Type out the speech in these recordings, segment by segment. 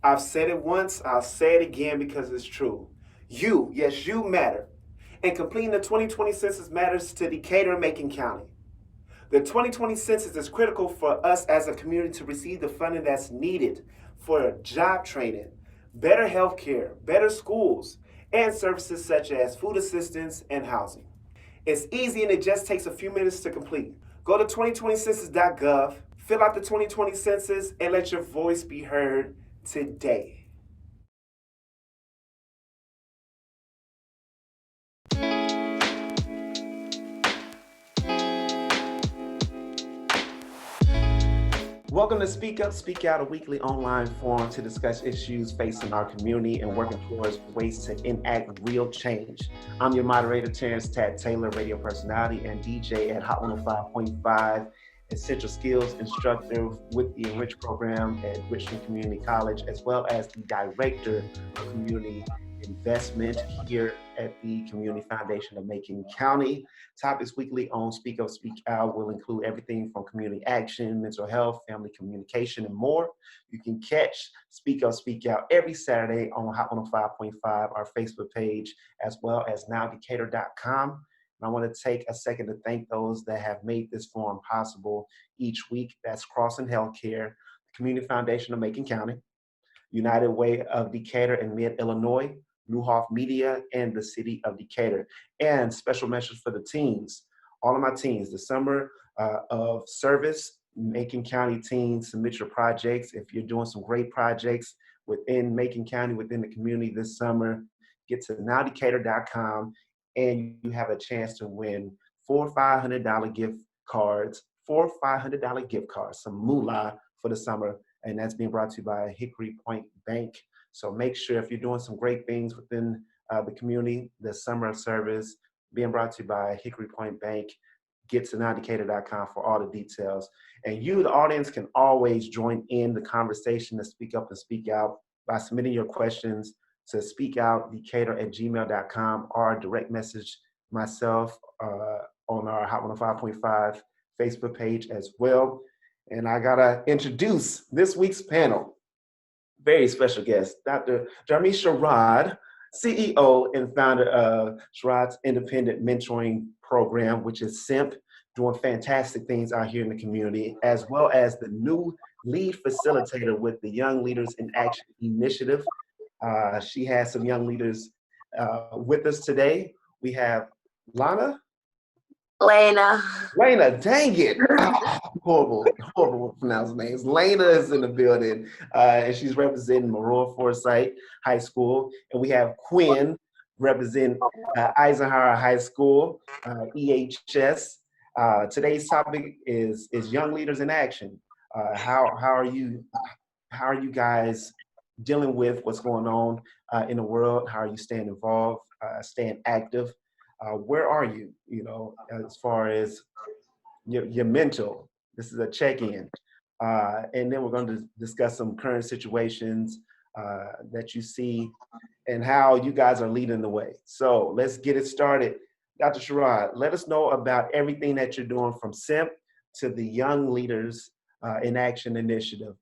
I've said it once, I'll say it again because it's true. You, yes, you matter. And completing the 2020 census matters to Decatur and Macon County. The 2020 census is critical for us as a community to receive the funding that's needed for job training, better health care, better schools, and services such as food assistance and housing. It's easy and it just takes a few minutes to complete. Go to 2020census.gov, fill out the 2020 census, and let your voice be heard today. Welcome to Speak Up, Speak Out, a weekly online forum to discuss issues facing our community and working towards ways to enact real change. I'm your moderator, Terrence Tat Taylor, radio personality and DJ at Hot 105.5, essential skills instructor with the Enrich program at Richmond Community College, as well as the director of community investment here at the Community Foundation of Macon County. Topics weekly on Speak Up, Speak Out will include everything from community action, mental health, family communication, and more. You can catch Speak Up, Speak Out every Saturday on Hot 105.5, our Facebook page, as well as nowdecatur.com. And I want to take a second to thank those that have made this forum possible each week. That's Crossing Healthcare, the Community Foundation of Macon County, United Way of Decatur and Mid-Illinois, Newhoff Media, and the City of Decatur. And special message for the teens, all of my teens, the Summer of Service, Macon County teens, submit your projects. If you're doing some great projects within Macon County, within the community this summer, get to nowdecatur.com and you have a chance to win $400 $500 gift cards, some moolah for the summer. And that's being brought to you by Hickory Point Bank. So make sure if you're doing some great things within the community, the Summer of Service, being brought to you by Hickory Point Bank, get to nowdecatur.com for all the details. And you, the audience, can always join in the conversation to speak up and speak out by submitting your questions to speakoutdecatur@gmail.com or direct message myself on our Hot 105.5 Facebook page as well. And I gotta introduce this week's panel. Very special guest, Dr. Jeremy Sherrod, CEO and founder of Sherrod's Independent Mentoring Program, which is SIMP, doing fantastic things out here in the community, as well as the new lead facilitator with the Young Leaders in Action Initiative. She has some young leaders with us today. We have Lana. Lena, dang it. Horrible to pronounce names. Lena is in the building, and she's representing Maroa Forsyth High School. And we have Quinn representing Eisenhower High School, EHS. Today's topic is Young Leaders in Action. How are you guys dealing with what's going on in the world? How are you staying involved, staying active? Where are you, as far as your mental? This is a check-in. And then we're going to discuss some current situations that you see and how you guys are leading the way. So let's get it started. Dr. Sherrod, let us know about everything that you're doing from SIMP to the Young Leaders in Action Initiative.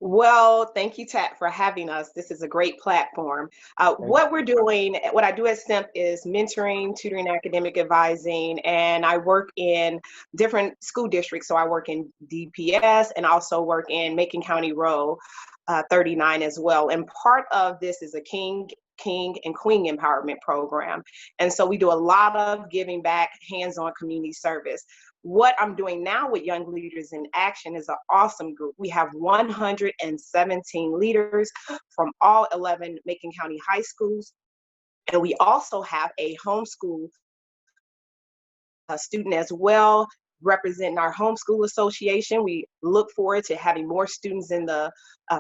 Well, thank you, Tat, for having us. This is a great platform. What we're doing, what I do at SIMP is mentoring, tutoring, academic advising, and I work in different school districts. So I work in DPS and also work in Macon County Row 39 as well. And part of this is a King and Queen empowerment program. And so we do a lot of giving back, hands-on community service. What I'm doing now with Young Leaders in Action is an awesome group. We have 117 leaders from all 11 Macon County high schools. And we also have a homeschool student as well, representing our homeschool association. We look forward to having more students in the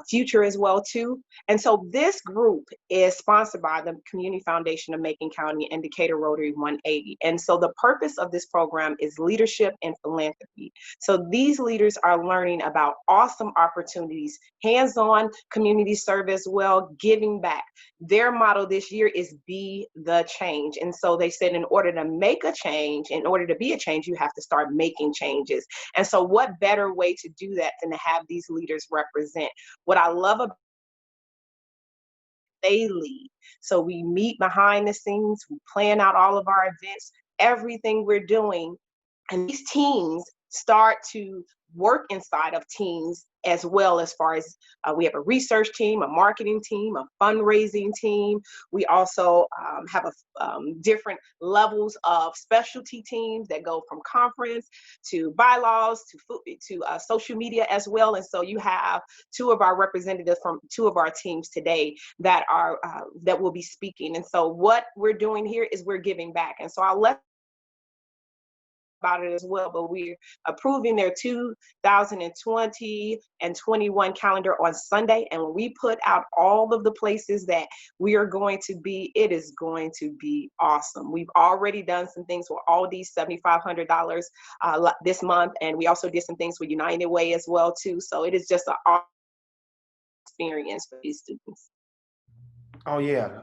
future as well too. And so this group is sponsored by the Community Foundation of Macon County and Decatur Rotary 180. And so the purpose of this program is leadership and philanthropy. So these leaders are learning about awesome opportunities, hands-on community service, well, giving back. Their motto this year is be the change. And so they said in order to make a change, in order to be a change, you have to start making changes. And so what better way to to do that than to have these leaders represent. What I love about they lead. So we meet behind the scenes, we plan out all of our events, everything we're doing. And these teams start to work inside of teams as well, as far as we have a research team, a marketing team, a fundraising team. We also have different levels of specialty teams that go from conference to bylaws to social media as well. And so you have two of our representatives from two of our teams today that are that will be speaking. And so what we're doing here is we're giving back. And so I'll let about it as well, but we're approving their 2020 and 21 calendar on Sunday. And when we put out all of the places that we are going to be, it is going to be awesome. We've already done some things with all these $7,500 this month. And we also did some things with United Way as well too. So it is just an awesome experience for these students. Oh yeah,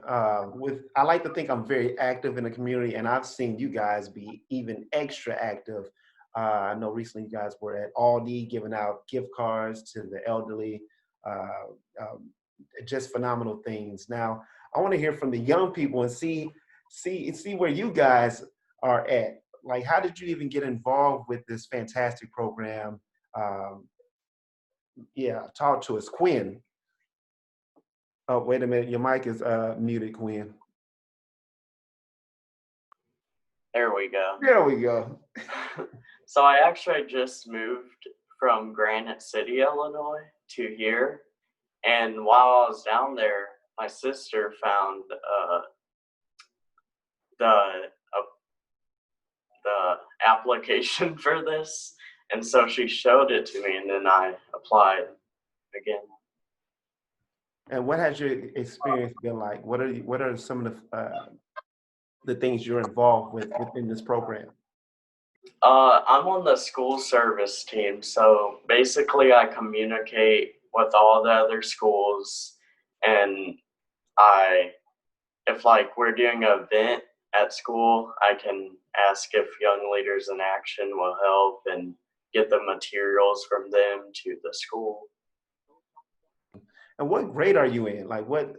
I like to think I'm very active in the community, and I've seen you guys be even extra active. I know recently you guys were at Aldi giving out gift cards to the elderly, uh, just phenomenal things. Now, I want to hear from the young people and see where you guys are at. Like, how did you even get involved with this fantastic program? Um, yeah, talk to us, Quinn. Oh, wait a minute. Your mic is muted, Quinn. There we go. There we go. So I actually just moved from Granite City, Illinois to here. And while I was down there, my sister found the application for this. And so she showed it to me, and then I applied again. And what has your experience been like? What are some of the things you're involved with within this program? I'm on the school service team, so basically I communicate with all the other schools, and if like we're doing an event at school, I can ask if Young Leaders in Action will help and get the materials from them to the school. And what grade are you in? Like what?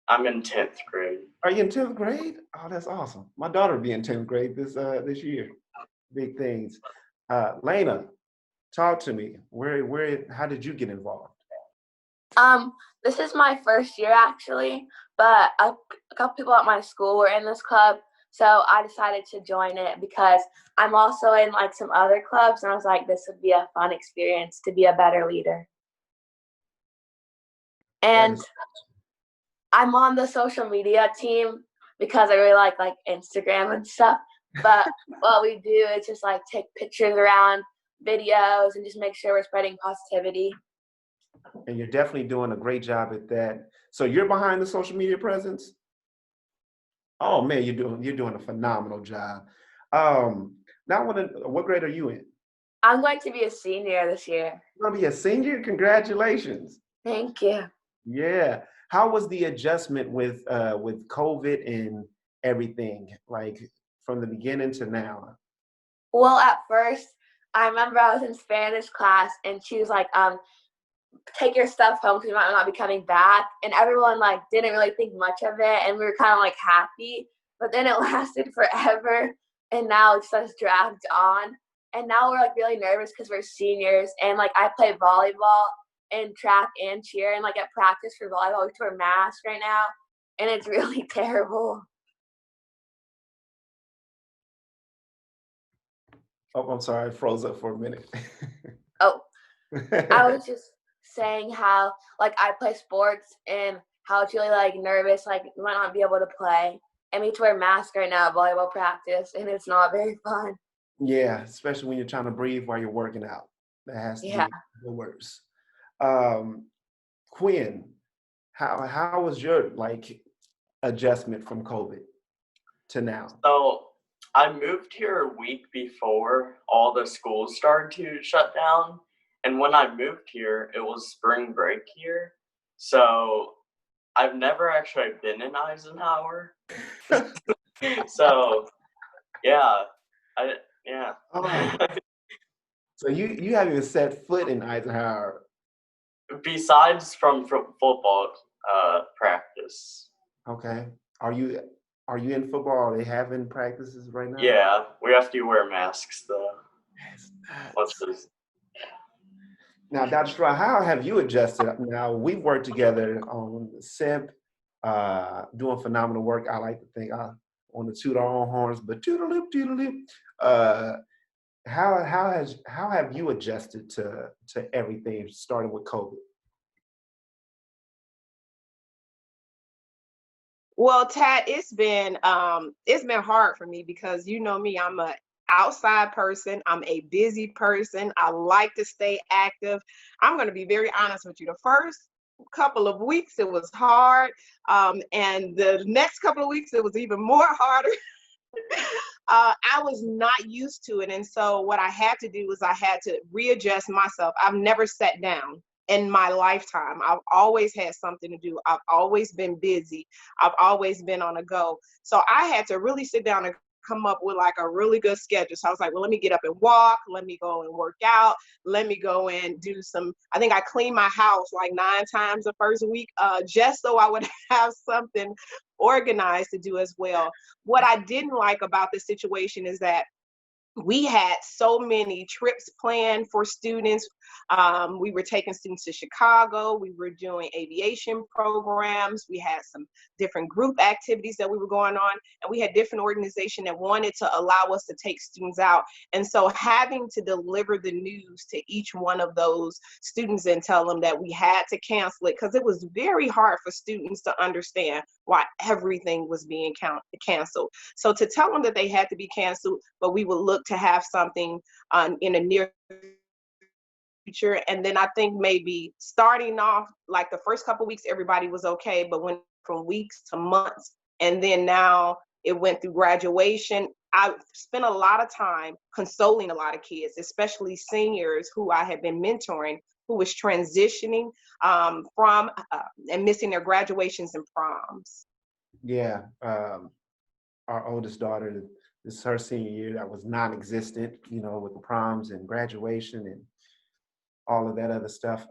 I'm in 10th grade. Are you in 10th grade? Oh, that's awesome. My daughter will be in 10th grade this year. Big things. Lena, talk to me. How did you get involved? This is my first year actually, but a couple people at my school were in this club, so I decided to join it because I'm also in like some other clubs, and I was like, this would be a fun experience to be a better leader. And I'm on the social media team because I really like Instagram and stuff. But what we do is just like take pictures around, videos, and just make sure we're spreading positivity. And you're definitely doing a great job at that. So you're behind the social media presence? Oh man, you're doing a phenomenal job. Now what grade are you in? I'm going to be a senior this year. You're gonna be a senior? Congratulations. Thank you. Yeah. How was the adjustment with COVID and everything, like from the beginning to now? Well, at first, I remember I was in Spanish class, and she was like, take your stuff home because you might not be coming back. And everyone didn't really think much of it, and we were kind of happy. But then it lasted forever, and now it's just dragged on. And now we're really nervous because we're seniors, and I play volleyball and track and cheer, and at practice for volleyball we wear masks right now, and it's really terrible. Oh, I'm sorry, I froze up for a minute. Oh, I was just saying how I play sports and how it's really nervous, you might not be able to play. And we have to wear masks right now at volleyball practice, and it's not very fun. Yeah, especially when you're trying to breathe while you're working out. That has to be the worst. Quinn, how was your adjustment from COVID to now? So I moved here a week before all the schools started to shut down. And when I moved here, it was spring break here. So I've never actually been in Eisenhower. So yeah. Oh. So you haven't even set foot in Eisenhower. Besides from football practice. Okay. Are you in football? Are they having practices right now? Yeah, we have to wear masks though. That's What's nuts. this? Now, Dr. Straw, how have you adjusted? Now, we've worked together on SIMP, doing phenomenal work. I like to think on the toot our own horns, but toodaloop, toodaloop. Uh, how have you adjusted to everything starting with COVID? Well, Tat, it's been hard for me because you know me, I'm a outside person, I'm a busy person, I like to stay active. I'm going to be very honest with you. The first couple of weeks it was hard, and the next couple of weeks it was even more harder. I was not used to it. And so what I had to do was I had to readjust myself. I've never sat down in my lifetime. I've always had something to do. I've always been busy. I've always been on a go. So I had to really sit down and come up with like a really good schedule. So I was like, well, let me get up and walk. Let me go and work out. Let me go and do I think I cleaned my house like 9 times the first week, just so I would have something organized to do as well. What I didn't like about the situation is that we had so many trips planned for students. We were taking students to Chicago. We were doing aviation programs. We had some different group activities that we were going on. And we had different organizations that wanted to allow us to take students out. And so having to deliver the news to each one of those students and tell them that we had to cancel it, because it was very hard for students to understand why everything was being canceled. So to tell them that they had to be canceled, but we would look to have something in a near future. And then I think maybe starting off, like the first couple of weeks, everybody was okay, but when from weeks to months, and then now it went through graduation. I spent a lot of time consoling a lot of kids, especially seniors who I had been mentoring, who was transitioning from and missing their graduations and proms. Yeah, our oldest daughter, this is her senior year that was non-existent, with the proms and graduation and all of that other stuff.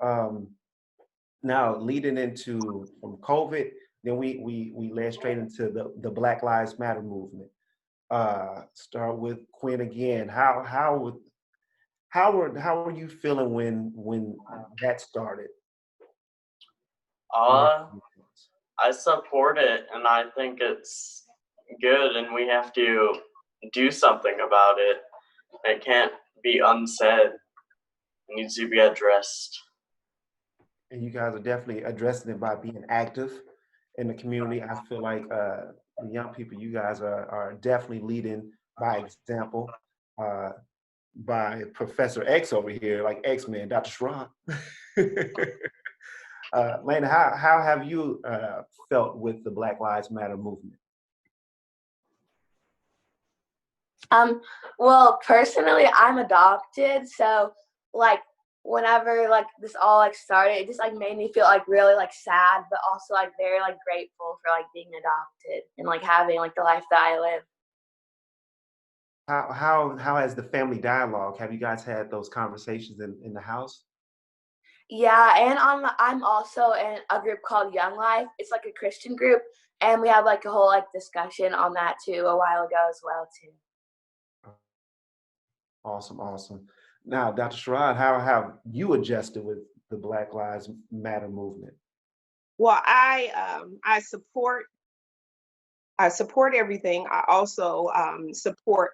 Now leading into from COVID, then we led straight into the Black Lives Matter movement. Start with Quinn again. How were you feeling when that started? I support it, and I think it's good, and we have to do something about it. It can't be unsaid. It needs to be addressed. And you guys are definitely addressing it by being active in the community. I feel like the young people, you guys are definitely leading by example. By Professor X over here, like X-Men, Dr. Schramm. Lena, how have you felt with the Black Lives Matter movement? Well, personally, I'm adopted, so like whenever like this all like started, it just like made me feel like really like sad, but also like very like grateful for like being adopted and like having like the life that I live. How has the family dialogue? Have you guys had those conversations in the house? Yeah, and I'm also in a group called Young Life. It's like a Christian group, and we had like a whole like discussion on that too a while ago as well too. Awesome, awesome. Now, Dr. Sherrod, how have you adjusted with the Black Lives Matter movement? Well, I support everything. I also support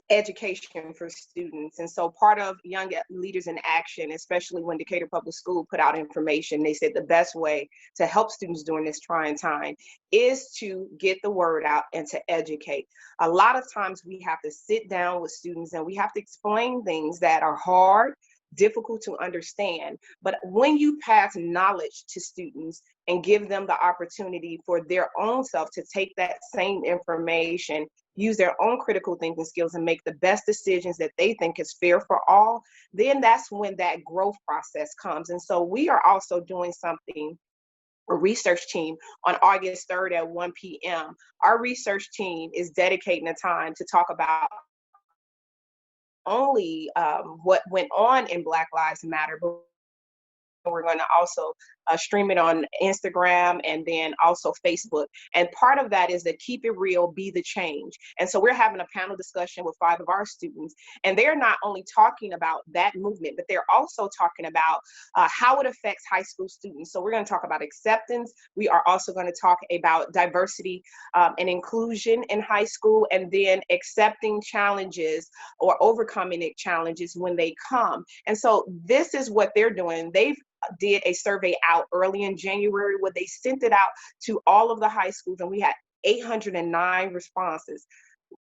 education for students. And so part of Young Leaders in Action, especially when Decatur Public School put out information, they said the best way to help students during this trying time is to get the word out and to educate. A lot of times we have to sit down with students and we have to explain things that are hard, difficult to understand. But when you pass knowledge to students and give them the opportunity for their own self to take that same information, use their own critical thinking skills and make the best decisions that they think is fair for all, then that's when that growth process comes. And so we are also doing something, a research team, on August 3rd at 1 p.m. Our research team is dedicating the time to talk about only what went on in Black Lives Matter, but we're going to also stream it on Instagram and then also Facebook. And part of that is that keep it real, be the change. And so we're having a panel discussion with 5 of our students, and they're not only talking about that movement, but they're also talking about how it affects high school students. So we're going to talk about acceptance. We are also going to talk about diversity and inclusion in high school, and then accepting challenges or overcoming challenges when they come. And so this is what they're doing. They've did a survey out early in January where they sent it out to all of the high schools, and we had 809 responses.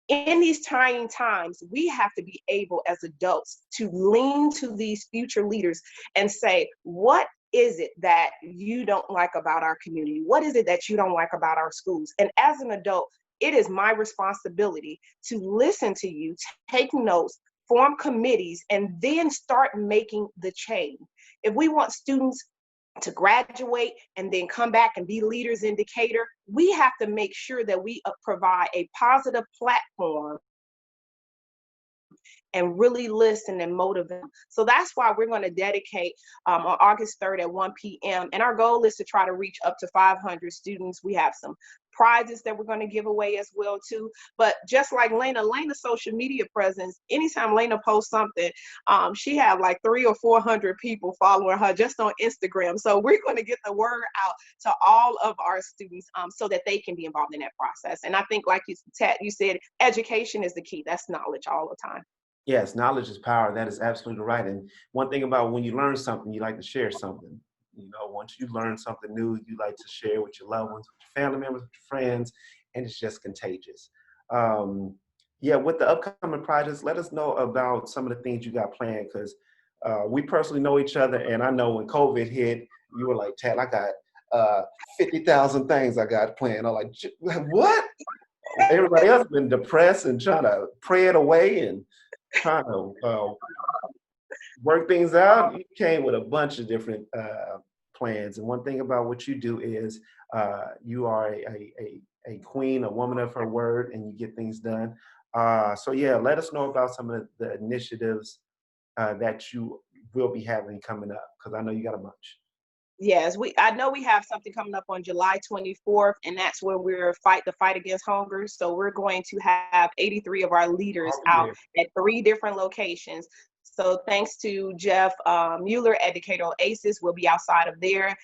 In these trying times, we have to be able as adults to lean to these future leaders and say, what is it that you don't like about our community? What is it that you don't like about our schools? And as an adult, it is my responsibility to listen to you, take notes, form committees, and then start making the change. If we want students to graduate and then come back and be leaders in Decatur, we have to make sure that we provide a positive platform and really listen and motivate them. So that's why we're going to dedicate on August 3rd at 1 p.m. And our goal is to try to reach up to 500 students. We have some prizes that we're going to give away as well too. But just like Lena's social media presence, anytime Lena posts something, she have like 300 or 400 people following her just on Instagram. So we're going to get the word out to all of our students so that they can be involved in that process. And I think, like you said, education is the key. That's knowledge all the time. Yes, knowledge is power. That is absolutely right. And one thing about when you learn something, you like to share something. You know, once you learn something new, you like to share with your loved ones, with your family members, with your friends, and it's just contagious. Yeah, with the upcoming projects, let us know about some of the things you got planned, because we personally know each other, and I know when COVID hit, you were like, Tad, I got 50,000 things I got planned. I'm like, what? Everybody else has been depressed and trying to pray it away and trying to work things out. You came with a bunch of different plans. And one thing about what you do is you are a queen, a woman of her word, and you get things done. So yeah, let us know about some of the initiatives that you will be having coming up, because I know you got a bunch. Yes, I know we have something coming up on July 24th, and that's where we're the fight against hunger. So we're going to have 83 of our leaders out at 3 different locations. So thanks to Jeff Mueller at Decatur Oasis, we'll be outside of there.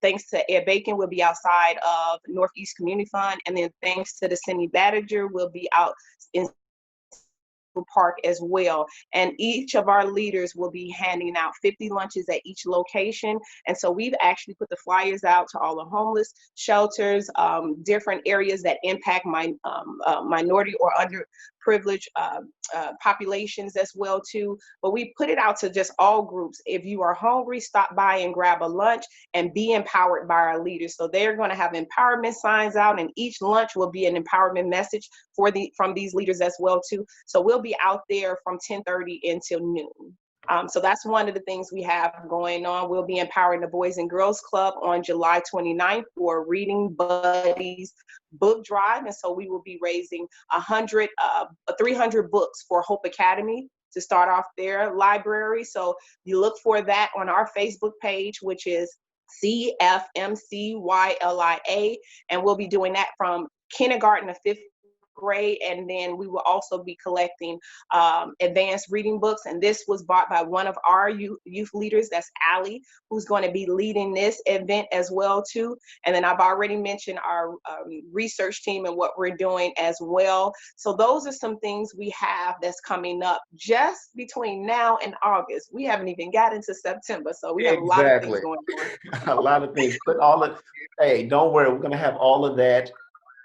Thanks to Ed Bacon, we'll be outside of Northeast Community Fund. And then thanks to the Cindy Badger, we'll be out in Park as well. And each of our leaders will be handing out 50 lunches at each location. And so we've actually put the flyers out to all the homeless shelters, different areas that impact minority or underprivileged populations as well too. But we put it out to just all groups. If you are hungry, stop by and grab a lunch and be empowered by our leaders. So they're going to have empowerment signs out, and each lunch will be an empowerment message from these leaders as well too. So we'll be out there from 10:30 until noon. So that's one of the things we have going on. We'll be empowering the Boys and Girls Club on July 29th for Reading Buddies book drive. And so we will be raising 300 books for Hope Academy to start off their library. So you look for that on our Facebook page, which is CFMCYLIA. And we'll be doing that from kindergarten to 5th grade, and then we will also be collecting advanced reading books. And this was bought by one of our youth leaders, that's Allie, who's going to be leading this event as well too. And then I've already mentioned our research team and what we're doing as well. So those are some things we have that's coming up just between now and August. We haven't even got into September, so we have a lot of things going on. A lot of things. Hey, don't worry, we're going to have all of that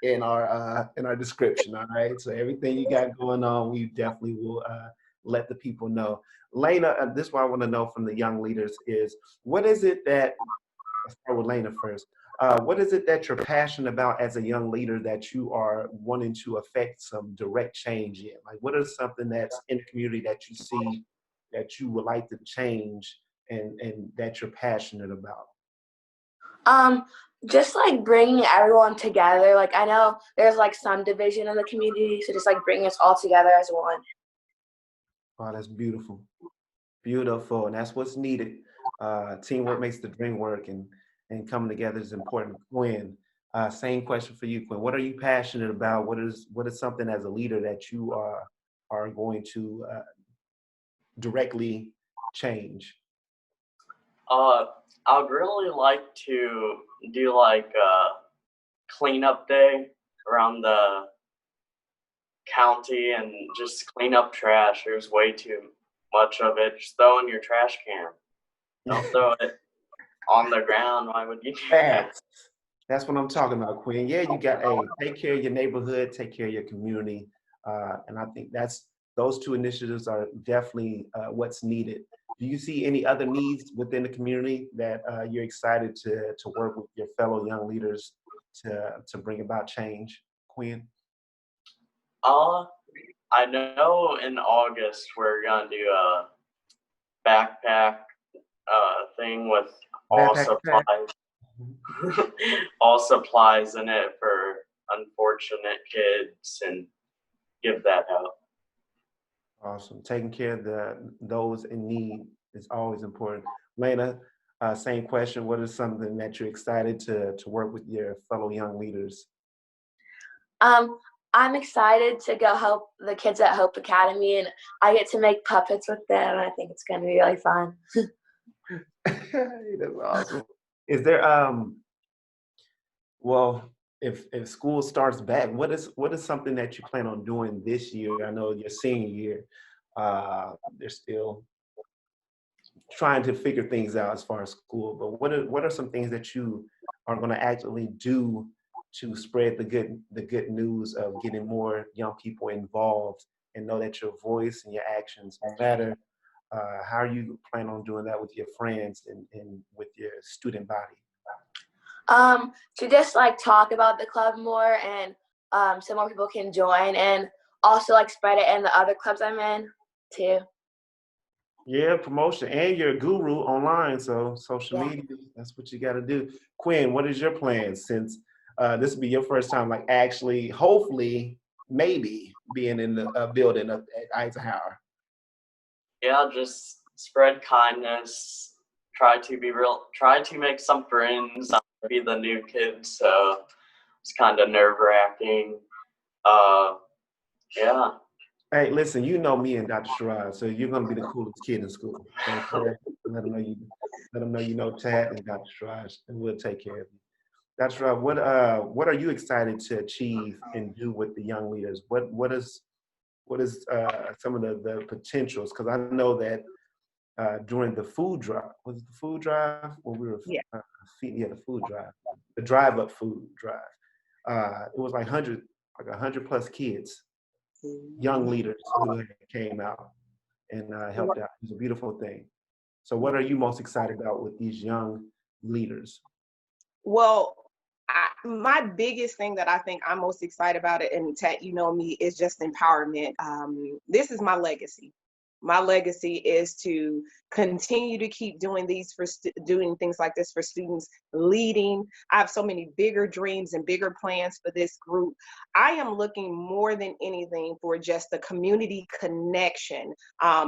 in our description. All right, so everything you got going on, we definitely will let the people know. Lena, this is what I want to know from the young leaders is, what is it that, let's start with Lena first, what is it that you're passionate about as a young leader that you are wanting to affect some direct change in? Like, what is something that's in the community that you see that you would like to change and that you're passionate about? Just like bringing everyone together. Like, I know there's like some division in the community, so just like bringing us all together as one. Oh, that's beautiful. Beautiful. And that's what's needed. Teamwork makes the dream work, and coming together is important. Quinn, same question for you, Quinn. What are you passionate about? What is something as a leader that you are going to directly change? Uh, I would really like to do like a cleanup day around the county and just clean up trash. There's way too much of it. Just throw in your trash can. Don't throw it on the ground. Why would you do that? Facts. That's what I'm talking about, Quinn. Yeah, you got a take care of your neighborhood, take care of your community, and I think those two initiatives are definitely what's needed. Do you see any other needs within the community that you're excited to work with your fellow young leaders to bring about change, Quinn? Uh, I know in August we're gonna do a backpack thing with all Backpack pack. supplies, all supplies in it for unfortunate kids, and give that out. Awesome. Taking care of those in need is always important. Lena, same question. What is something that you're excited to work with your fellow young leaders? I'm excited to go help the kids at Hope Academy, and I get to make puppets with them. And I think it's going to be really fun. That's awesome. Is there well, if school starts back, what is something that you plan on doing this year? I know your senior year, they're still trying to figure things out as far as school, but what are some things that you are going to actually do to spread the good news of getting more young people involved and know that your voice and your actions matter? How are you planning on doing that with your friends and with your student body? To just like talk about the club more, and so more people can join, and also like spread it in the other clubs I'm in too. Yeah, promotion, and you're a guru online, so social Yeah. media, that's what you got to do. Quinn, what is your plan since this will be your first time, like actually, hopefully, maybe being in the building up at Eisenhower? Yeah, just spread kindness. Try to be real. Try to make some friends. I'm gonna be the new kid, so it's kind of nerve wracking. Uh, yeah. Hey, listen, you know me and Dr. Sherrod, so you're gonna be the coolest kid in school. Okay? Let them know you know Tad and Dr. Sherrod, and we'll take care of you. Dr. Sherrod, what are you excited to achieve and do with the young leaders? What is some of the potentials? Because I know that during the food drive, was it the food drive when we were Yeah. feeding? Yeah, the food drive, the drive up food drive. It was like 100 plus kids, young leaders who came out and helped out. It was a beautiful thing. So, what are you most excited about with these young leaders? Well, my biggest thing that I think I'm most excited about it, and Tat, you know me, is just empowerment. This is my legacy. My legacy is to continue to keep doing doing things like this for students, leading. I have so many bigger dreams and bigger plans for this group. I am looking more than anything for just the community connection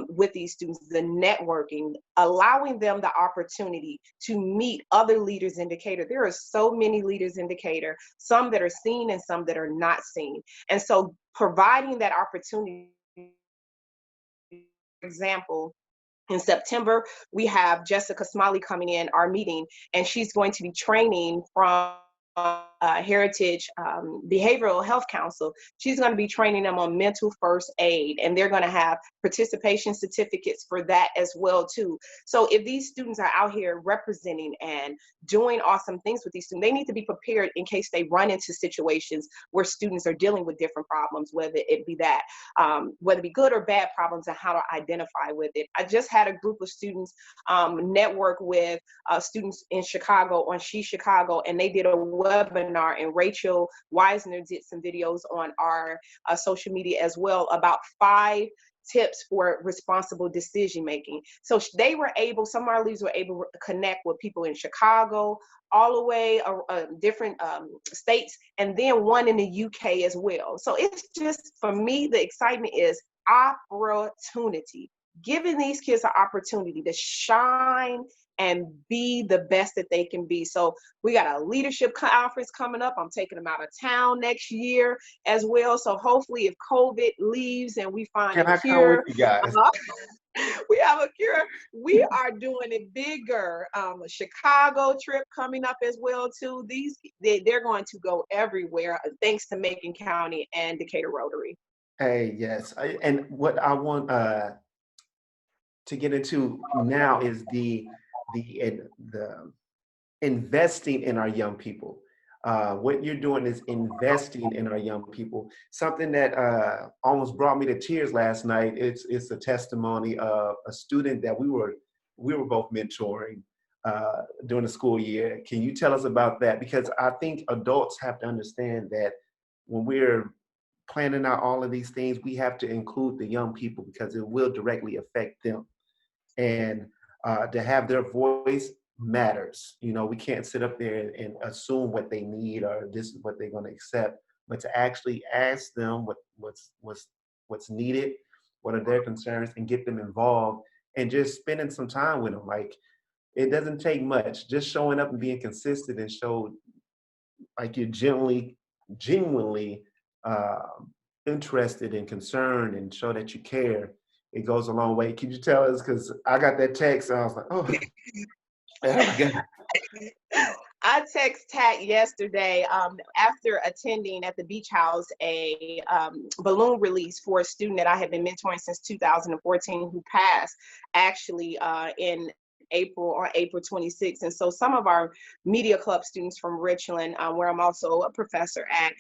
with these students, the networking, allowing them the opportunity to meet other leaders in Decatur. There are so many leaders in Decatur, some that are seen and some that are not seen. And so providing that opportunity, for example, in September, we have Jessica Smiley coming in our meeting, and she's going to be training from Heritage Behavioral Health Council. She's going to be training them on mental first aid, and they're going to have participation certificates for that as well too. So if these students are out here representing and doing awesome things with these students, they need to be prepared in case they run into situations where students are dealing with different problems, whether it be whether it be good or bad problems, and how to identify with it. I just had a group of students network with students in Chicago on She Chicago, and they did a webinar, and Rachel Weisner did some videos on our social media as well about 5 tips for responsible decision making. So some of our leaders were able to connect with people in Chicago, all the way different states, and then one in the UK as well. So it's just, for me, the excitement is opportunity, giving these kids an opportunity to shine and be the best that they can be. So we got a leadership conference coming up. I'm taking them out of town next year as well. So hopefully if COVID leaves and we find Can a I come with cure, you guys? we have a cure. We are doing it bigger. A Chicago trip coming up as well too. They're going to go everywhere thanks to Macon County and Decatur Rotary. Hey, yes. And what I want to get into now is the investing in our young people. What you're doing is investing in our young people. Something that almost brought me to tears last night. It's a testimony of a student that we were both mentoring during the school year. Can you tell us about that? Because I think adults have to understand that when we're planning out all of these things, we have to include the young people because it will directly affect them. And to have their voice matters. You know, we can't sit up there and assume what they need or this is what they're going to accept, but to actually ask them what's needed, what are their concerns, and get them involved and just spending some time with them. Like, it doesn't take much. Just showing up and being consistent and show like you're genuinely interested and concerned and show that you care. It goes a long way. Can you tell us? Because I got that text and I was like, oh my God. I text Tat yesterday after attending at the beach house a balloon release for a student that I had been mentoring since 2014 who passed actually in April 26th. And so some of our media club students from Richland, where I'm also a professor at,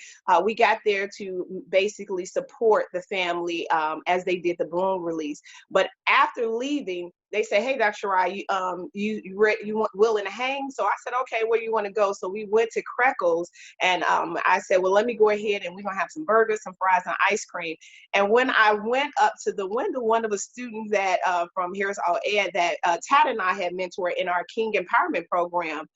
we got there to basically support the family as they did the balloon release. But after leaving, they said, hey, Dr. Shirai, you want willing to hang? So I said, okay, where do you want to go? So we went to Krekel's, and I said, well, let me go ahead and we're going to have some burgers, some fries, and ice cream. And when I went up to the window, one of the students that from Harris All Ed that Tad and I had mentored in our King Empowerment Program.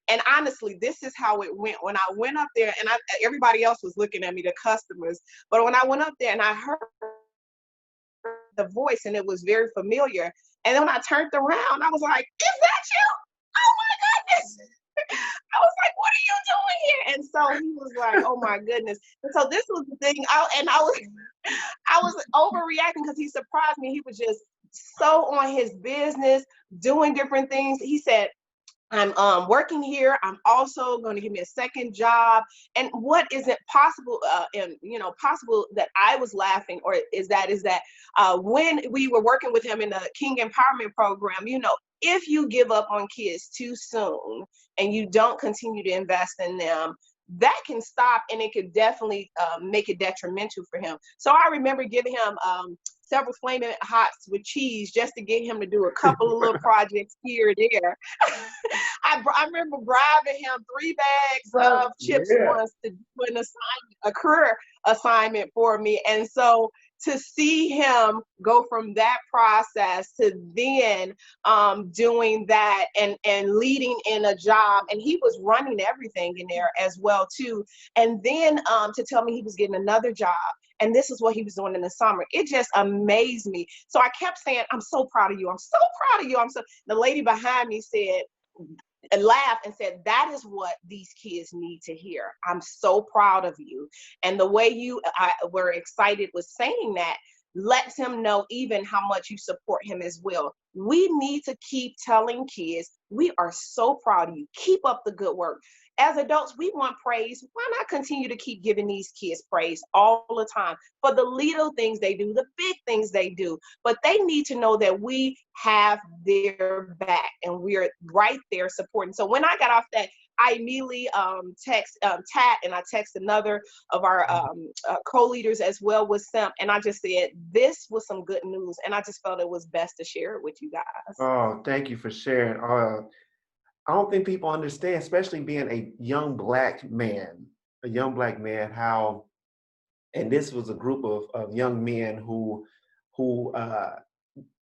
And honestly, this is how it went. When I went up there, and everybody else was looking at me, the customers, but when I went up there and I heard the voice and it was very familiar. And then when I turned around, I was like, is that you? Oh my goodness. I was like, what are you doing here? And so he was like, oh my goodness. And so this was the thing. I was overreacting because he surprised me. He was just so on his business, doing different things. He said, I'm working here. I'm also going to give me a second job. And what isn't possible, possible that I was laughing, or is that when we were working with him in the King Empowerment Program, if you give up on kids too soon and you don't continue to invest in them, that can stop, and it could definitely make it detrimental for him. So I remember giving him several flaming hots with cheese just to get him to do a couple of little projects here and there. I remember bribing him 3 bags of chips once to do a career assignment for me. And so to see him go from that process to then doing that and leading in a job, and he was running everything in there as well too. And then to tell me he was getting another job, and this is what he was doing in the summer. It just amazed me. So I kept saying, I'm so proud of you. I'm so proud of you. The lady behind me said, and laughed and said, that is what these kids need to hear. I'm so proud of you. And the way you were excited with saying that lets him know even how much you support him as well. We need to keep telling kids, we are so proud of you. Keep up the good work. As adults, we want praise. Why not continue to keep giving these kids praise all the time for the little things they do, the big things they do? But they need to know that we have their back and we're right there supporting. So when I got off that, I immediately text Tat, and I text another of our co-leaders as well with Simp, and I just said, this was some good news, and I just felt it was best to share it with you guys. Oh, thank you for sharing. I don't think people understand, especially being a young black man, how, and this was a group of young men who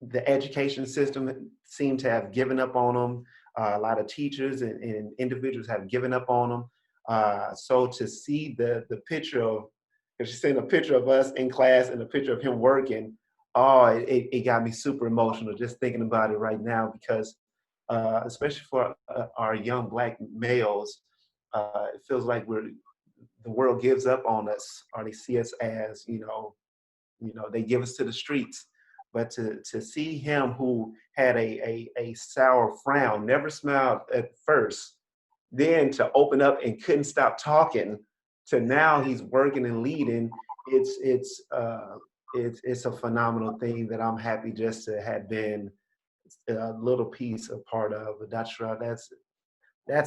the education system seemed to have given up on them. A lot of teachers and individuals have given up on them. So to see the picture of because she sent a picture of us in class and a picture of him working. Oh, it got me super emotional just thinking about it right now, because especially for our young Black males, it feels like the world gives up on us, or they see us as, they give us to the streets. But to see him, who had a sour frown, never smiled at first, then to open up and couldn't stop talking, to now he's working and leading, it's a phenomenal thing that I'm happy just to have been a little piece, a part of. But that's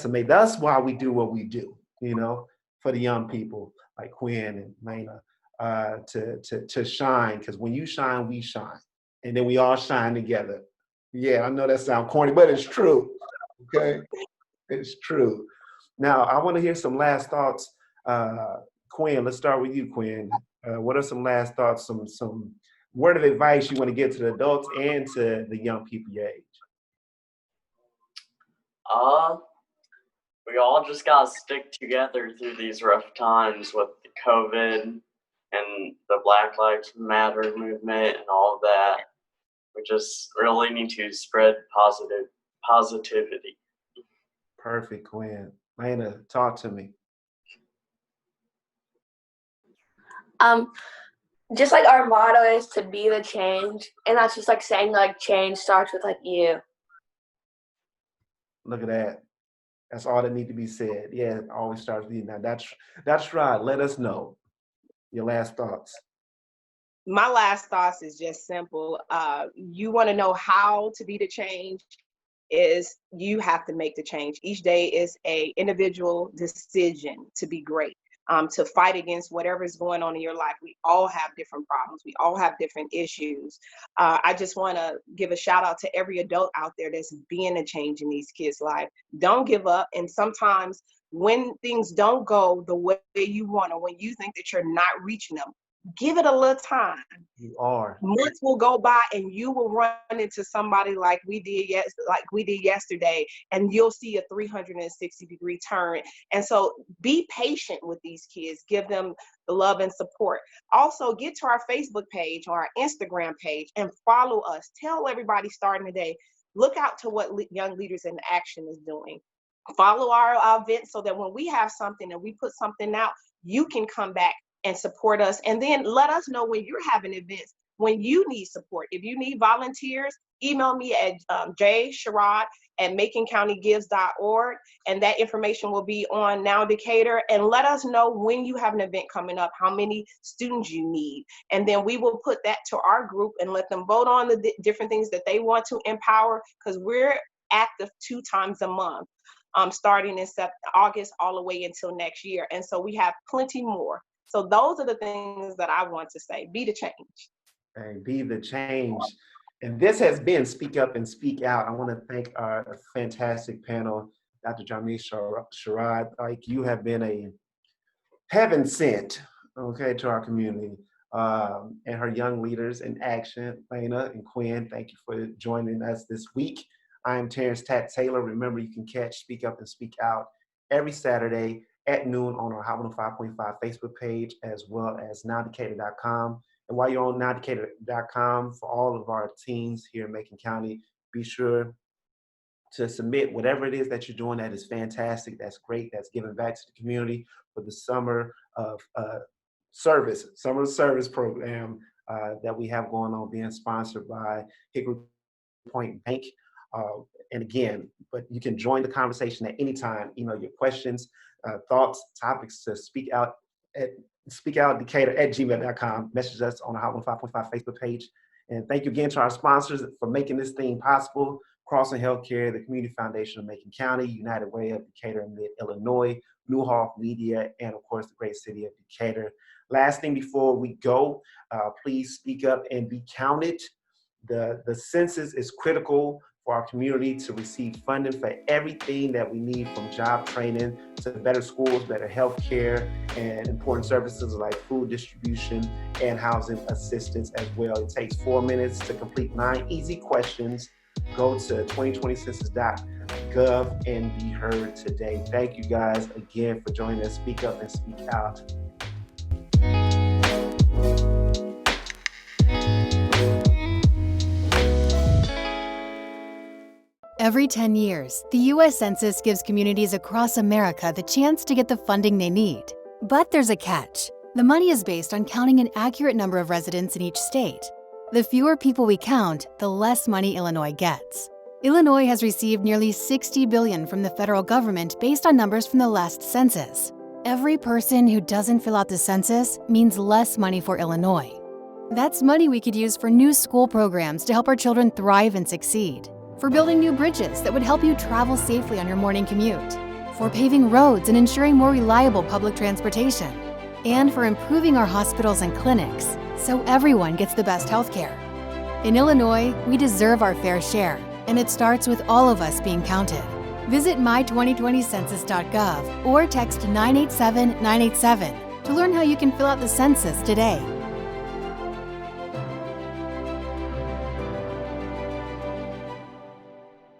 amazing. That's why we do what we do, for the young people like Quinn and Maina, to shine. Because when you shine, we shine, and then we all shine together. Yeah, I know that sounds corny, but it's true. Okay, it's true. Now I want to hear some last thoughts. Quinn, let's start with you, Quinn. What are some last thoughts? Some word of advice you want to give to the adults and to the young people your age? We all just gotta stick together through these rough times with the COVID and the Black Lives Matter movement and all of that. We just really need to spread positivity. Perfect, Quinn. Lena, talk to me. Just like our motto is to be the change, and that's just like saying like change starts with like you. Look at that. That's all that need to be said. Yeah, it always starts with you. Now that's right. Let us know your last thoughts. My last thoughts is just simple. You want to know how to be the change, is you have to make the change. Each day is a individual decision to be great, to fight against whatever is going on in your life. We all have different problems. We all have different issues. I just want to give a shout out to every adult out there that's being a change in these kids' life. Don't give up. And sometimes when things don't go the way you want, or when you think that you're not reaching them, give it a little time. You are. Months will go by and you will run into somebody like we did yesterday, and you'll see a 360-degree turn. And so be patient with these kids. Give them the love and support. Also, get to our Facebook page or our Instagram page and follow us. Tell everybody starting today, look out to what Young Leaders in Action is doing. Follow our events so that when we have something and we put something out, you can come back and support us. And then let us know when you're having events, when you need support. If you need volunteers, email me at jsherrod@maconcountygives.org, and that information will be on Now Decatur. And let us know when you have an event coming up, how many students you need. And then we will put that to our group and let them vote on the different things that they want to empower, because we're active 2 times a month, starting in August all the way until next year. And so we have plenty more. So those are the things that I want to say. Be the change. And be the change. And this has been Speak Up and Speak Out. I want to thank our fantastic panel, Dr. Jamil Sherrod. Like, you have been a heaven sent, okay, to our community, and her young leaders in action. Lena and Quinn, thank you for joining us this week. I am Terrence Tat Taylor. Remember, you can catch Speak Up and Speak Out every Saturday at noon on our Hot 105.5 Facebook page, as well as nowdecatur.com. And while you're on nowdecatur.com, for all of our teams here in Macon County, be sure to submit whatever it is that you're doing that is fantastic, that's great, that's giving back to the community for the summer of service program that we have going on, being sponsored by Hickory Point Bank. And again, but you can join the conversation at any time. Email your questions, thoughts, topics to speakoutdecatur@gmail.com. Message us on the Hot 105.5 Facebook page. And thank you again to our sponsors for making this thing possible: Crossing Healthcare, the Community Foundation of Macon County, United Way of Decatur and Mid-Illinois, Newhall Media, and of course, the great city of Decatur. Last thing before we go, please speak up and be counted. The census is critical for our community to receive funding for everything that we need, from job training to better schools, better health care, and important services like food distribution and housing assistance as well. It takes 4 minutes to complete 9 easy questions. Go to 2020census.gov and be heard today. Thank you guys again for joining us. Speak Up and Speak Out. Every 10 years, the U.S. Census gives communities across America the chance to get the funding they need. But there's a catch. The money is based on counting an accurate number of residents in each state. The fewer people we count, the less money Illinois gets. Illinois has received nearly $60 billion from the federal government based on numbers from the last census. Every person who doesn't fill out the census means less money for Illinois. That's money we could use for new school programs to help our children thrive and succeed, for building new bridges that would help you travel safely on your morning commute, for paving roads and ensuring more reliable public transportation, and for improving our hospitals and clinics so everyone gets the best health care. In Illinois, we deserve our fair share, and it starts with all of us being counted. Visit my2020census.gov or text 987-987 to learn how you can fill out the census today.